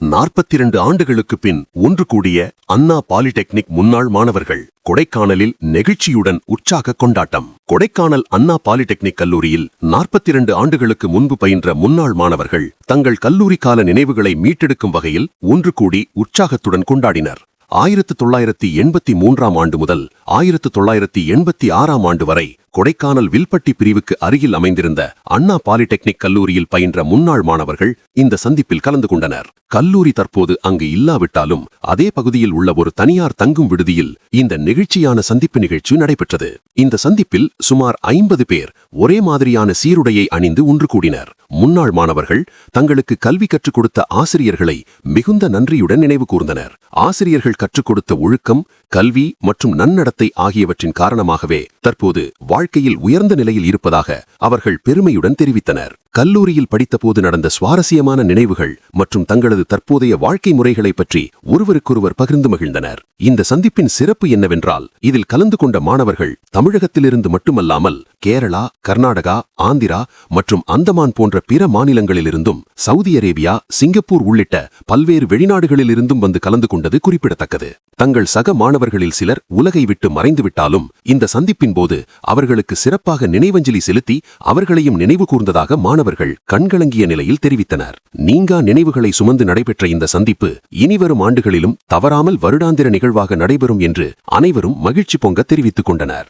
42 ஆண்டுகளுக்கு பின் ஒன்று கூடிய அண்ணா பாலிடெக்னிக் முன்னாள் மாணவர்கள் கொடைக்கானலில் நெகிழ்ச்சியுடன் உற்சாக கொண்டாட்டம். கொடைக்கானல் அண்ணா பாலிடெக்னிக் கல்லூரியில் 42 ஆண்டுகளுக்கு முன்பு பயின்ற முன்னாள் மாணவர்கள் தங்கள் கல்லூரி கால நினைவுகளை மீட்டெடுக்கும் வகையில் ஒன்று கூடி உற்சாகத்துடன் கொண்டாடினர். 1983ஆம் ஆண்டு முதல் 1986ஆம் ஆண்டு வரை கொடைக்கானல் வில்பட்டி பிரிவுக்கு அருகில் அமைந்திருந்த அண்ணா பாலிடெக்னிக் கல்லூரியில் பயின்ற முன்னாள் மாணவர்கள் இந்த சந்திப்பில் கலந்து கொண்டனர். கல்லூரி தற்போது அங்கு இல்லாவிட்டாலும் அதே பகுதியில் உள்ள ஒரு தனியார் தங்கும் விடுதியில் இந்த நெகிழ்ச்சியான சந்திப்பு நிகழ்ச்சி நடைபெற்றது. இந்த சந்திப்பில் சுமார் 50 பேர் ஒரே மாதிரியான சீருடையை அணிந்து ஒன்று கூடினர். முன்னாள் மாணவர்கள் தங்களுக்கு கல்வி கற்றுக் கொடுத்த ஆசிரியர்களை மிகுந்த நன்றியுடன் நினைவு கூர்ந்தனர். ஆசிரியர்கள் கற்றுக் கொடுத்த ஒழுக்கம், கல்வி மற்றும் நன்னடத்தை ஆகியவற்றின் காரணமாகவே தற்போது வாழ்க்கையில் உயர்ந்த நிலையில் இருப்பதாக அவர்கள் பெருமையுடன் தெரிவித்தனர். கல்லூரியில் படித்தபோது நடந்த சுவாரஸ்யமான நினைவுகள் மற்றும் தங்களது தற்போதைய வாழ்க்கை முறைகளை பற்றி ஒருவருக்கொருவர் பகிர்ந்து மகிழ்ந்தனர். இந்த சந்திப்பின் சிறப்பு என்னவென்றால், இதில் கலந்து கொண்ட மாணவர்கள் தமிழகத்திலிருந்து மட்டுமல்லாமல் கேரளா, கர்நாடகா, ஆந்திரா மற்றும் அந்தமான் போன்ற பிற மாநிலங்களிலிருந்தும் சவுதி அரேபியா, சிங்கப்பூர் உள்ளிட்ட பல்வேறு வெளிநாடுகளிலிருந்தும் வந்து கலந்து கொண்டது குறிப்பிடத்தக்கது. தங்கள் சக மாணவர்களில் சிலர் உலகை விட்டு மறைந்துவிட்டாலும் இந்த சந்திப்பின் போது அவர்களுக்கு சிறப்பாக நினைவஞ்சலி செலுத்தி அவர்களையும் நினைவு கூர்ந்ததாக மாணவர்கள் கண்கலங்கிய நிலையில் தெரிவித்தனர். நீங்கா நினைவுகளை சுமந்து நடைபெற்ற இந்த சந்திப்பு இனிவரும் ஆண்டுகளிலும் தவறாமல் வருடாந்திர நிகழ்வாக நடைபெறும் என்று அனைவரும் மகிழ்ச்சி பொங்க தெரிவித்துக் கொண்டனர்.